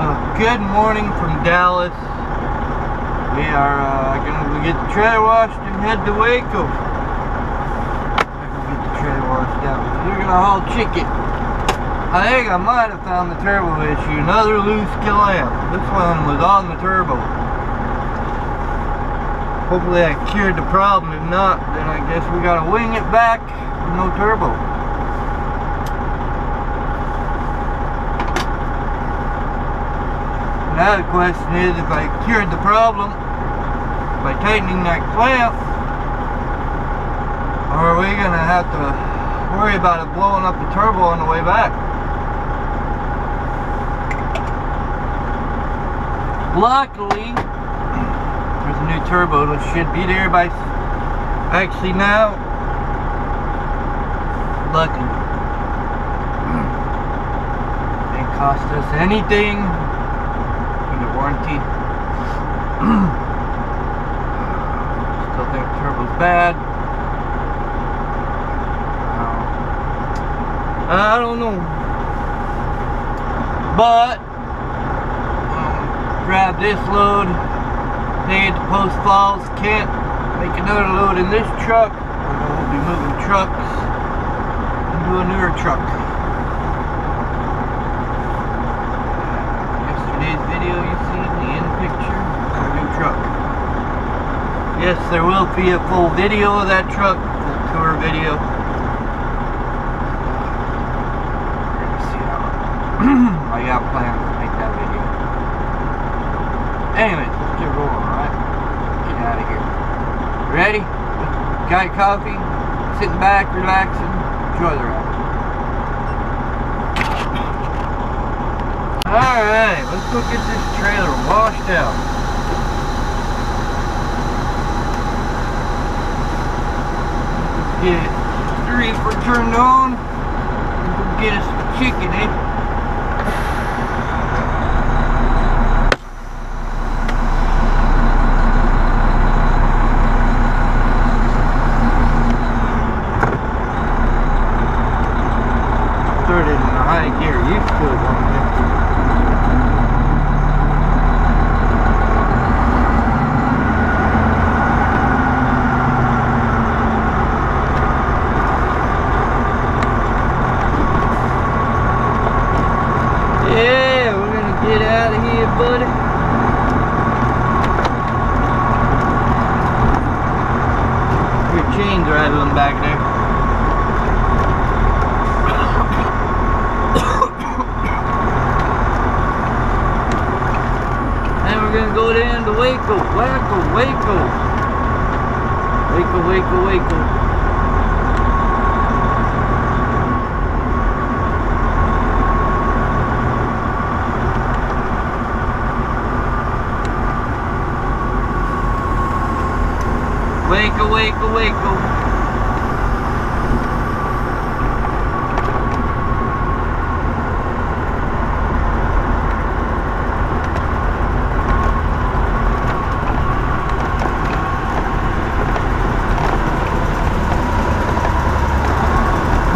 Good morning from Dallas. We are gonna get the trailer washed and head to Waco. We're gonna get the trailer washed out. We're gonna haul chicken. I think I might have found the turbo issue. Another loose clamp. This one was on the turbo. Hopefully I cured the problem. If not, then I guess we gotta wing it back with no turbo. Now the question is, if I cured the problem by tightening that clamp, or are we gonna have to worry about it blowing up the turbo on the way back? Luckily, there's a new turbo that should be there by actually now. Luckily, didn't cost us anything. Warranty. Still think the turbo's bad. I don't know. But grab this load, take it to Post Falls. Can't make another load in this truck. We'll be moving trucks into a newer truck. Yes, there will be a full video of that truck, full tour video. We're gonna see how I got plans to make that video. Anyways, let's get rolling, alright? Get out of here. Ready? Got your coffee? Sitting back, relaxing, enjoy the ride. Alright, let's go get this trailer washed out. Get the reefer turned on and go get us some chicken, eh? Started in a high gear, used to it 150. Buddy. Your chain's rattling back there. And we're gonna go down to Waco. Waco. Waco.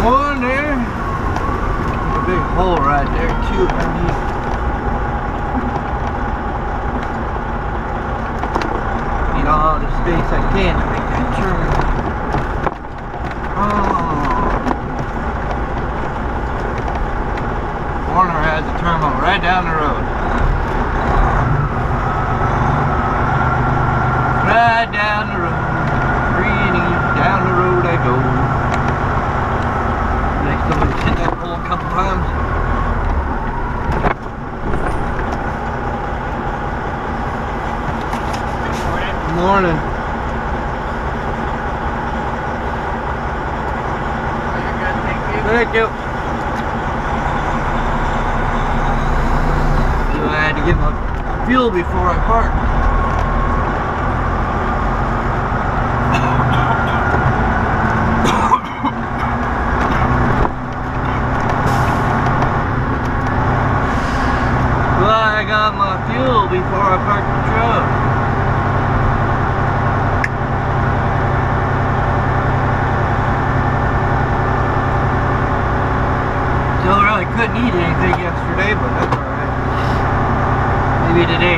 One there. There's a big hole right there too underneath. Need all the space I can to make that turn. Warner has the terminal right down the road. Right down the road. Free and easy, down the road I go. Next time we hit that pole a couple times. Good morning. Thank you. So I had to get my fuel before I parked. Well, I got my fuel before I parked the truck. Couldn't eat anything yesterday, but that's alright. Maybe today.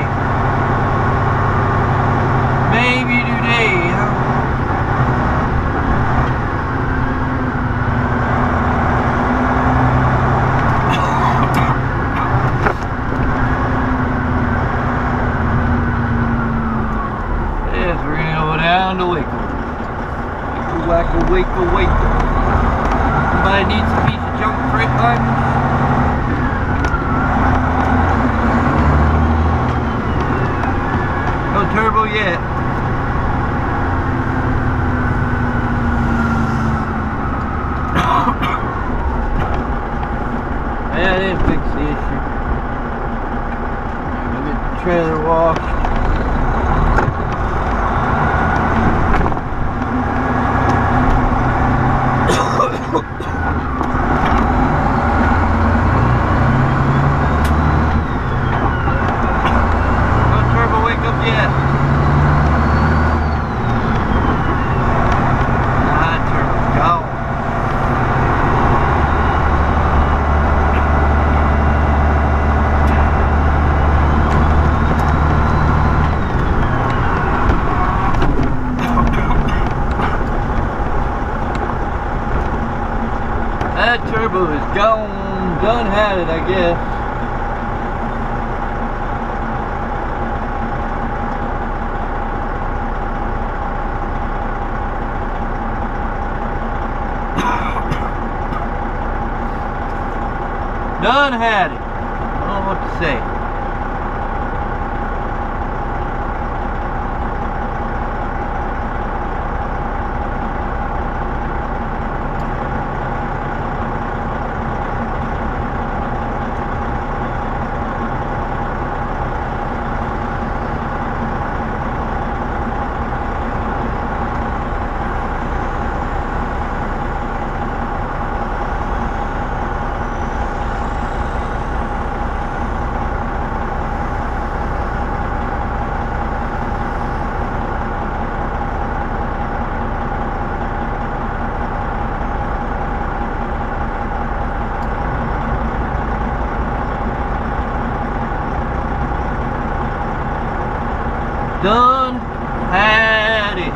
Maybe today, huh? Yes, we're gonna go down to Waco. Wacko, Waco, Waco. Somebody needs a piece of junk freight line. No turbo yet. That didn't fix the issue. We'll get the trailer washed. That turbo is gone, done had it, I guess. Done had it. I don't know what to say. Done had it.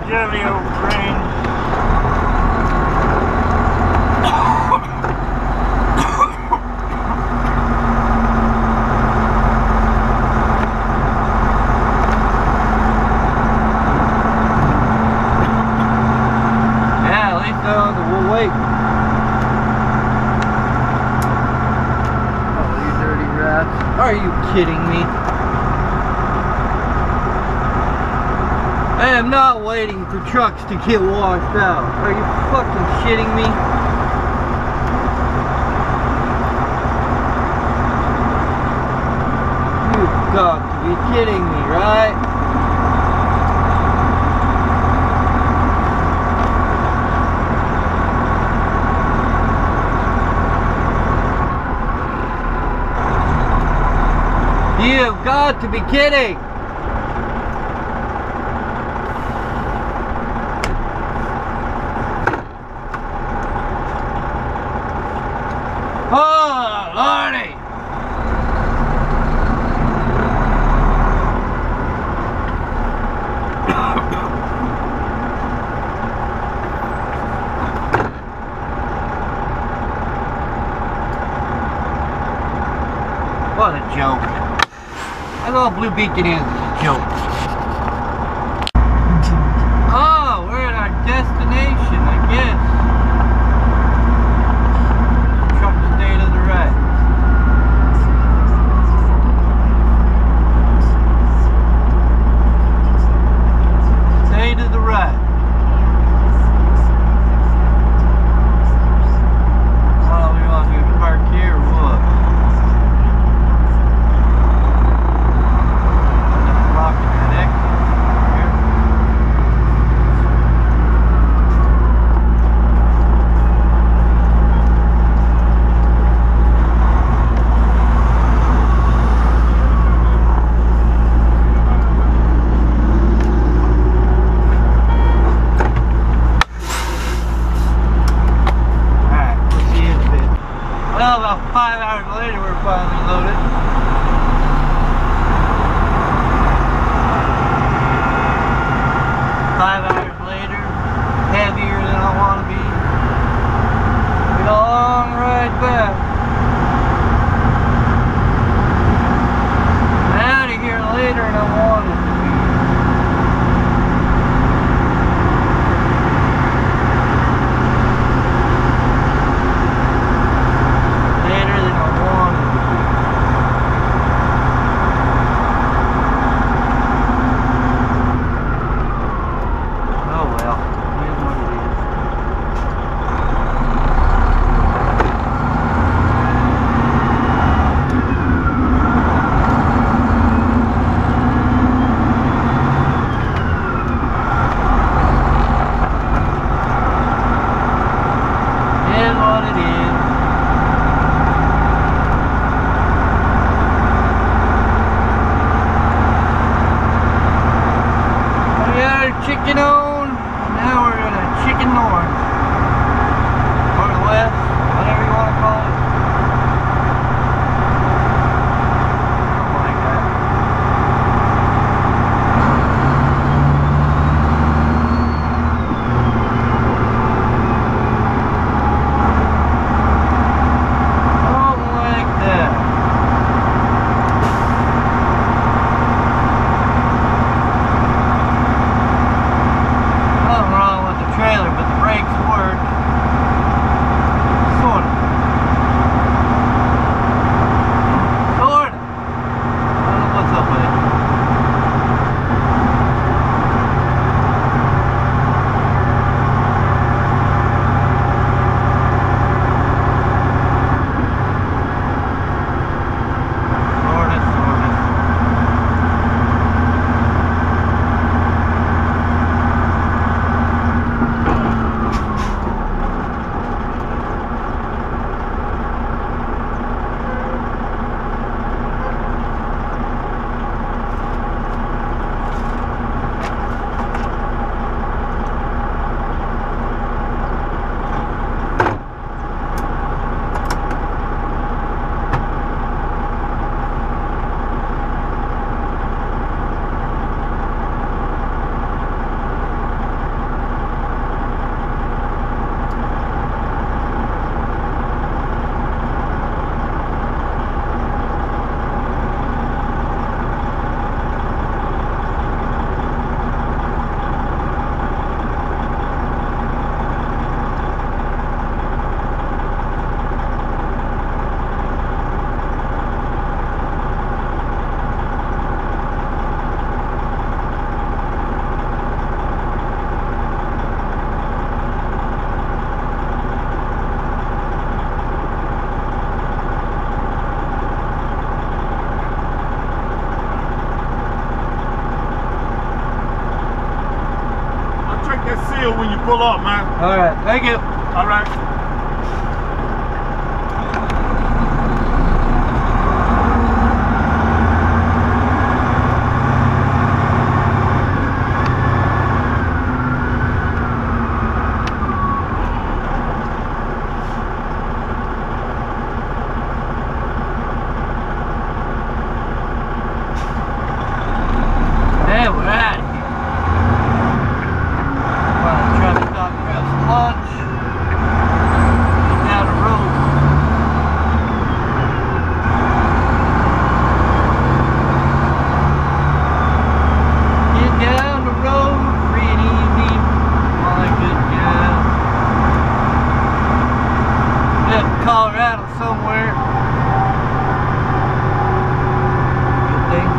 Jelly old train. Yeah, at least we'll wait. Oh, you dirty rats. Are you kidding me? I am not waiting for trucks to get washed out. Are you fucking shitting me? You've got to be kidding me, right? You've got to be kidding! Oh, Lordy! What a joke. I thought Blue Beacon is a joke. Oh, where did I chicken on. Now we're gonna chicken north. Or west, whatever you want to call it. Something like that. Something like that. Nothing wrong with the trailer, but the brakes work. Sort of. Sort of. I don't know what's up with it. Sort of, sort of. When you pull up, man. All right, thank you. All right. Hey, we're out of here. Well, trying to stop and grab some lunch. Get down the road. Get down the road, free and easy. My good girl. Up in Colorado somewhere. Good thing.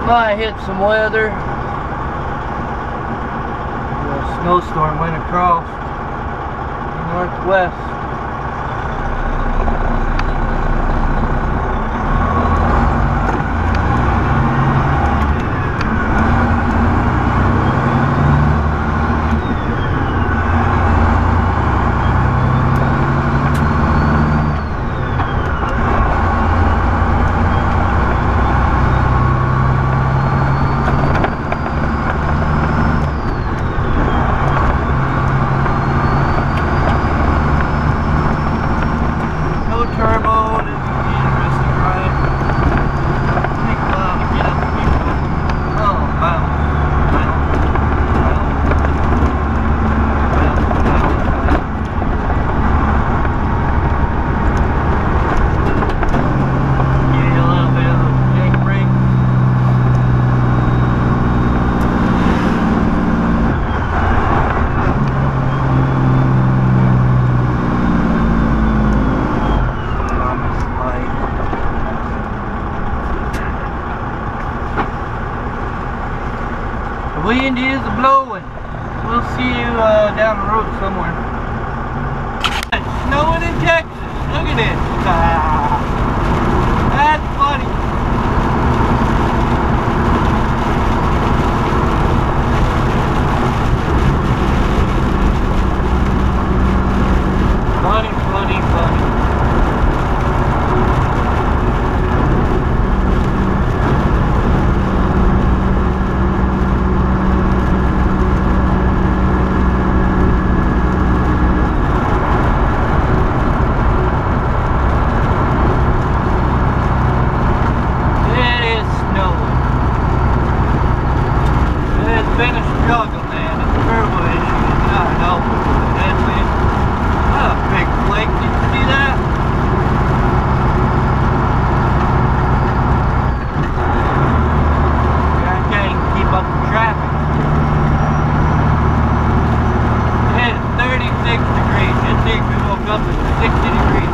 Might hit some weather. A snowstorm went across the northwest. Wind is blowing. We'll see you down the road somewhere. It's snowing in Texas. Look at this. That's funny. struggle, man. It's a verbal issue. It's not helping. Headwind. Oh, big flake. Did you see that? I can't even keep up with traffic. It is 36 degrees. Just think we woke up at 60 degrees.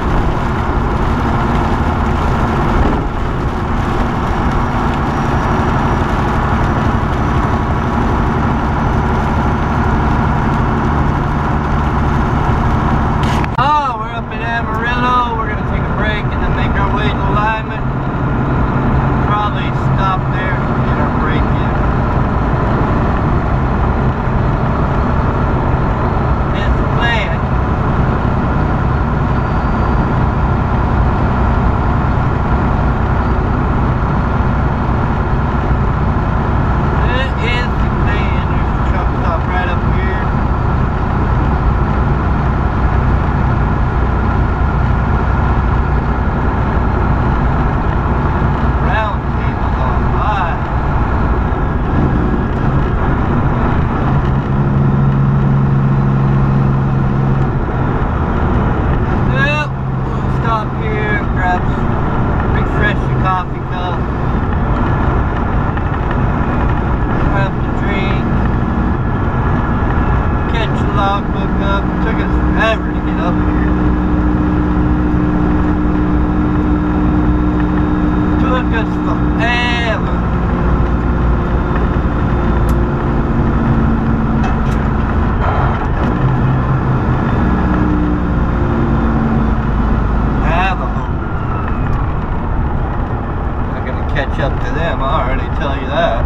Up to them, I'll already tell you that.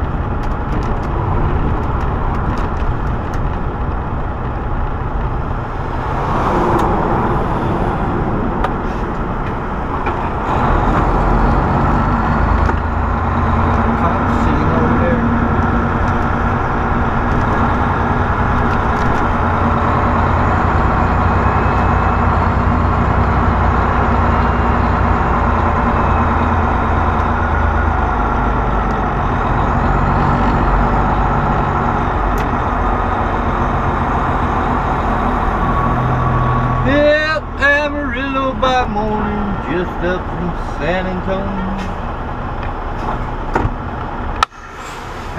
By morning, just up from San Antonio.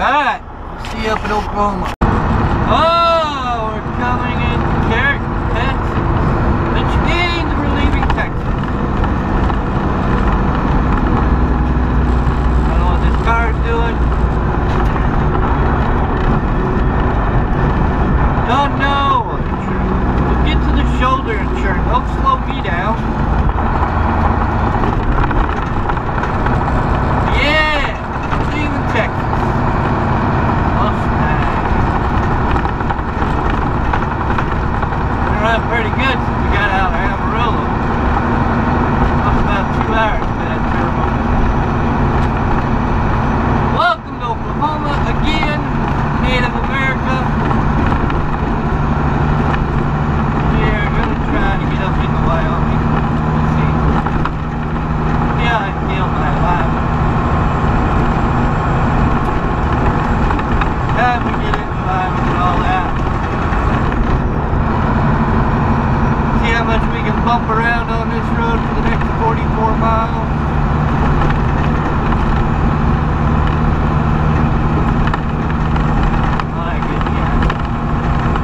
Alright, we'll see you up in Oklahoma. Oh, we're coming into Carrollton, Texas. Which means we're leaving Texas. I don't know what this car is doing. Don't know. We'll get to the shoulder and turn. Don't slow me down. Yeah, leaving Texas. Mustang. Been running pretty good since we got out of Amarillo. That's about 2 hours for that turbo. Welcome to Oklahoma again, Native America. Trying to get up into Wyoming. We'll see. Yeah, I feel my life. Time we get into Wyoming and all that. See how much we can bump around on this road for the next 44 miles. My goodness.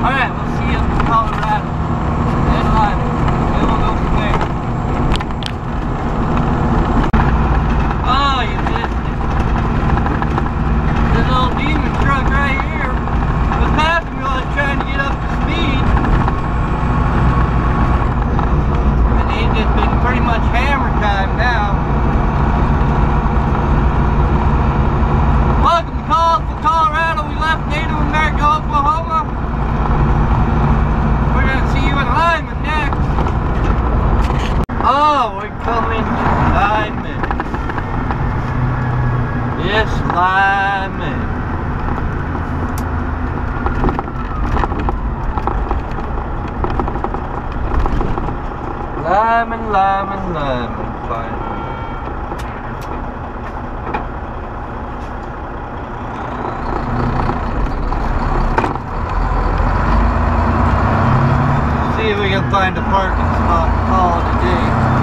Alright, we'll see you in Colorado. Oh, you missed it. This little demon truck right here was passing me while I was trying to get up to speed. And he's just been pretty much hammer time now. Welcome to Colorado. We left Native America, Oklahoma. We're going to see you in Lyman next. Oh, we're coming to Lyman. Yes, Lyman. Lyman, Lyman, Lyman, finally. find a parking spot and call it a day.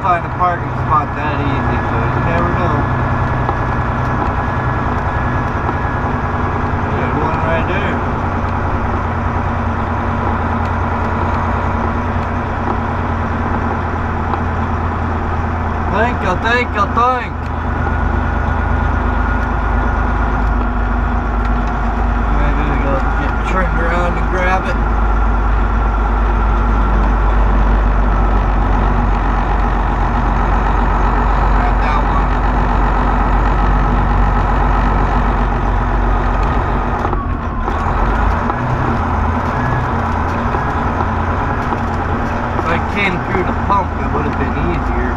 Find a parking spot that easy, but you never know. There's one right there. Thank you. Maybe go get turned around and grab it. Came through the pump, it would have been easier.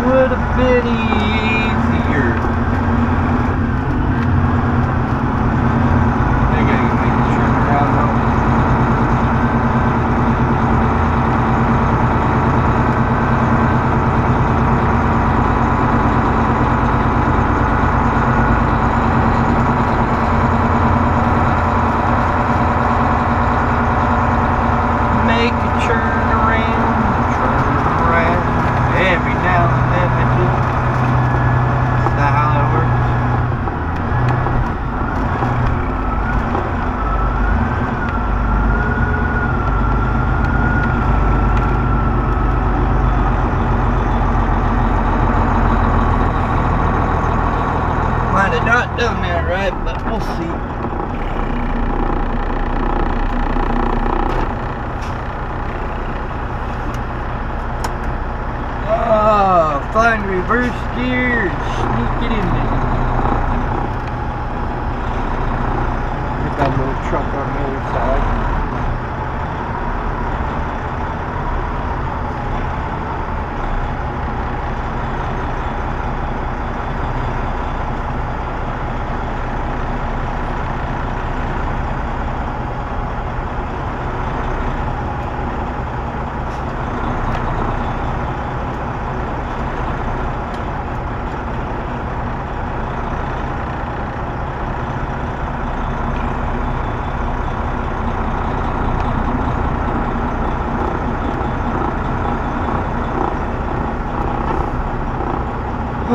Would have been easier. I think I can make the turn around though. Every now and then I do. Is that how it works? Might have not done that right, but we'll see. Find reverse gear, sneak it in there. Get that little truck on the other side.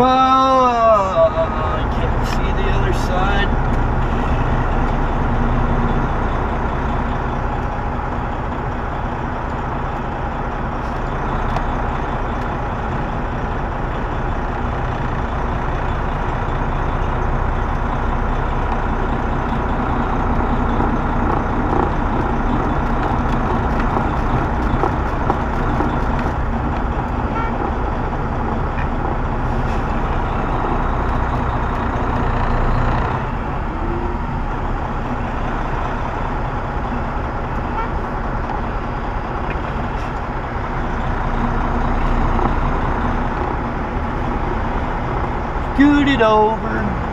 I can't see the other side. Scoot it over.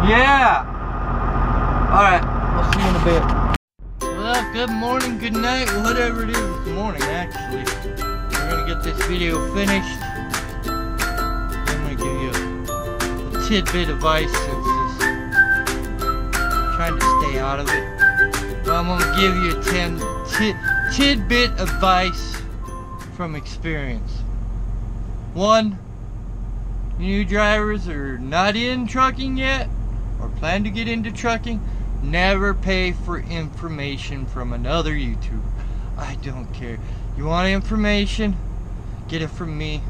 Yeah. Alright, we'll see you in a bit. Well, good morning, good night, whatever it is. It's morning, actually. We're gonna get this video finished. I'm gonna give you a tidbit of advice since I'm trying to stay out of it. But I'm gonna give you 10 tidbit advice from experience. 1, new drivers are not in trucking yet, or plan to get into trucking, never pay for information from another YouTuber. I don't care. You want information? Get it from me.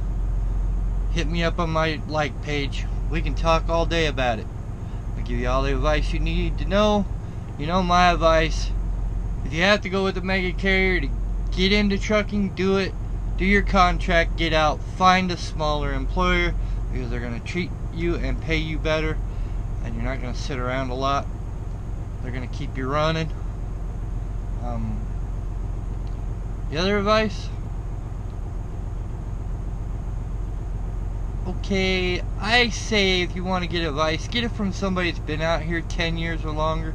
Hit me up on my like page. We can talk all day about it. I'll give you all the advice you need to know. You know my advice. If you have to go with a mega carrier to get into trucking, do it. Do your contract, get out, find a smaller employer, because they're going to treat you and pay you better. And you're not going to sit around a lot. They're going to keep you running. The other advice? Okay, I say if you want to get advice, get it from somebody that's been out here 10 years or longer.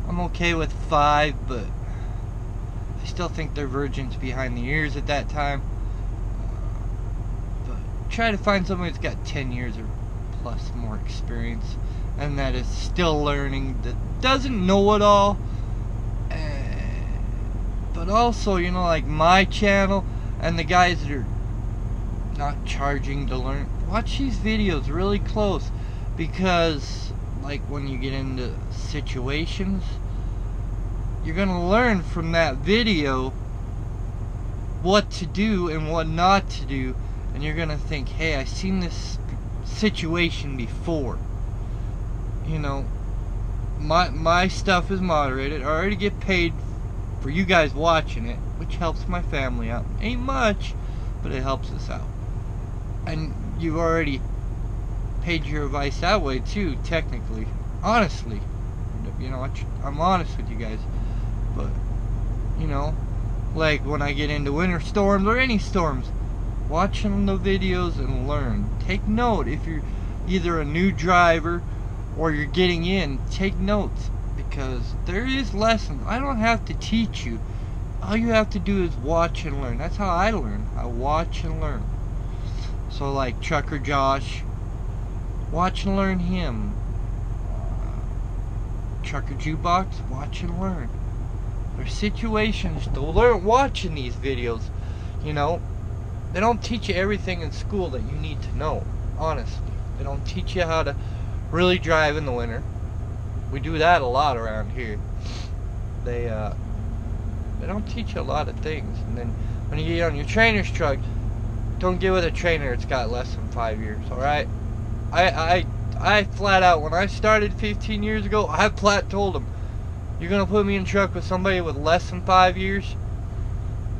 I'm okay with 5, but I still think they're virgins behind the ears at that time. But try to find somebody that's got 10 years or plus more experience, and that is still learning, that doesn't know it all, but also, you know, like my channel and the guys that are not charging to learn, watch these videos really close, because like when you get into situations, you're gonna learn from that video what to do and what not to do, and you're gonna think, hey, I've seen this situation before. You know, my stuff is moderated. I already get paid for you guys watching it, which helps my family out. Ain't much, but it helps us out. And you've already paid your advice that way too, technically. Honestly, you know, I'm honest with you guys. But you know, like when I get into winter storms or any storms, watching the videos and learn. Take note. If you're either a new driver or you're getting in, take notes, because there is lessons. I don't have to teach you. All you have to do is watch and learn. That's how I learn. I watch and learn. So like Trucker Josh, watch and learn him. Trucker Jukebox, watch and learn. There's situations to learn watching these videos. You know, they don't teach you everything in school that you need to know, honestly. They don't teach you how to really drive in the winter. We do that a lot around here. They don't teach you a lot of things. And then when you get on your trainer's truck, don't get with a trainer that's got less than 5 years, alright? I flat out, when I started 15 years ago, I flat told them, you're gonna put me in a truck with somebody with less than 5 years?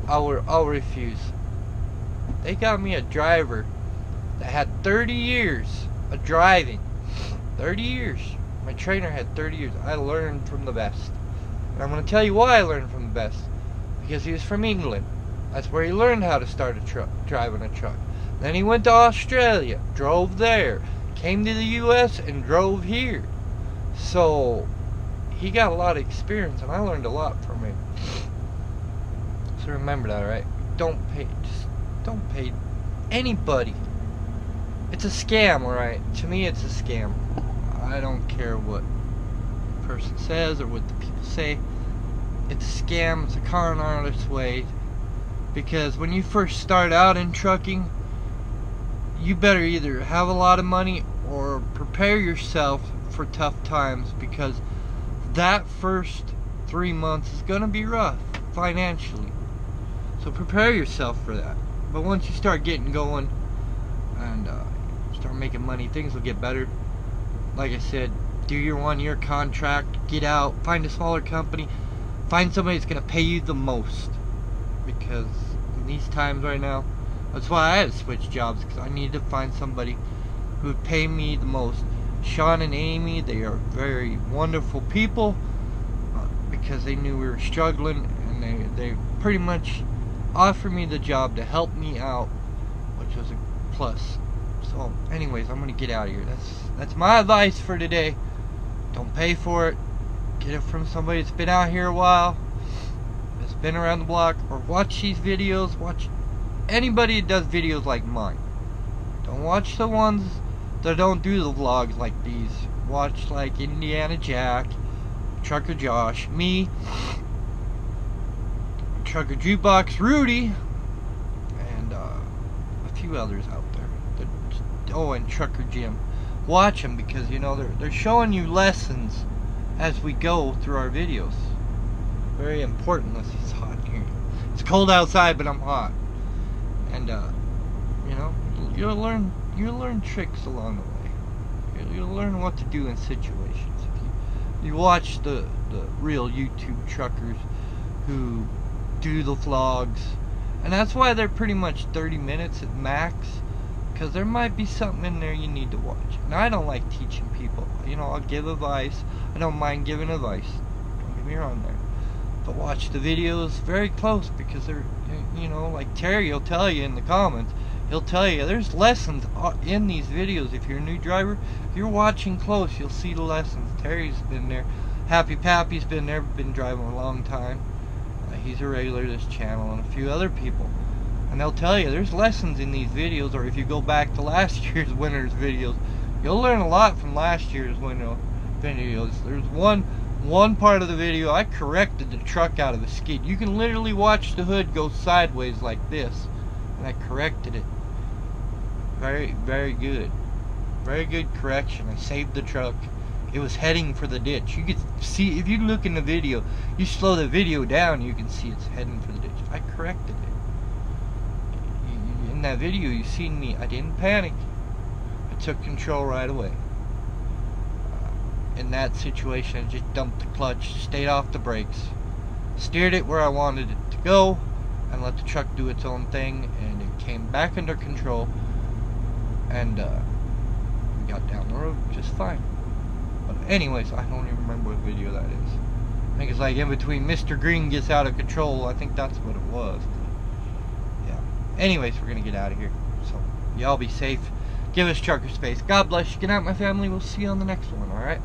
I'll refuse. They got me a driver that had 30 years of driving. 30 years. My trainer had 30 years. I learned from the best. And I'm going to tell you why I learned from the best. Because he was from England. That's where he learned how to start a truck, driving a truck. Then he went to Australia, drove there, came to the US and drove here. So he got a lot of experience, and I learned a lot from him. So remember that, right? Don't pay anybody. It's a scam, alright? To me, it's a scam. I don't care what the person says or what the people say. It's a scam. It's a con artist's way. Because when you first start out in trucking, you better either have a lot of money or prepare yourself for tough times, because that first 3 months is gonna be rough financially. So prepare yourself for that. But once you start getting going and start making money, things will get better. Like I said, do your 1-year contract, get out, find a smaller company, find somebody that's gonna pay you the most. Because in these times right now, that's why I had to switch jobs, because I needed to find somebody who would pay me the most. Sean and Amy, they are very wonderful people, because they knew we were struggling, and they pretty much offered me the job to help me out, which was a plus. So anyways, I'm gonna get out of here. That's my advice for today. Don't pay for it. Get it from somebody that's been out here a while, that's been around the block, or watch these videos. Watch anybody that does videos like mine. Don't watch the ones that don't do the vlogs like these. Watch like Indiana Jack, Trucker Josh, me, Trucker Jukebox Rudy, and a few others out there. Oh, and Trucker Jim. Watch them, because you know they're showing you lessons as we go through our videos. Very important. Unless it's hot here. It's cold outside, but I'm hot. And you know, you'll learn tricks along the way. You'll learn what to do in situations. If you watch the real YouTube truckers who do the vlogs, and that's why they're pretty much 30 minutes at max, because there might be something in there you need to watch. And I don't like teaching people. You know, I'll give advice. I don't mind giving advice. Don't get me wrong there. But watch the videos very close, because they're, you know, like Terry will tell you in the comments. He'll tell you there's lessons in these videos. If you're a new driver, if you're watching close, you'll see the lessons. Terry's been there. Happy Pappy's been there, been driving a long time. He's a regular to this channel, and a few other people. And they'll tell you there's lessons in these videos, or if you go back to last year's winter's videos, you'll learn a lot from last year's winter videos. There's one part of the video I corrected the truck out of the skid. You can literally watch the hood go sideways like this, and I corrected it. Very, very good. Very good correction. I saved the truck. It was heading for the ditch. You could see, if you look in the video, you slow the video down, you can see it's heading for the ditch. I corrected it. In that video, you seen me. I didn't panic. I took control right away. In that situation, I just dumped the clutch, stayed off the brakes, steered it where I wanted it to go, and let the truck do its own thing, and it came back under control, and we got down the road just fine. But anyways, I don't even remember what video that is. I think it's like in between Mr. Green gets out of control. I think that's what it was. Yeah. Anyways, we're gonna get out of here. So y'all be safe. Give us trucker space. God bless you. Good night, my family. We'll see you on the next one. All right.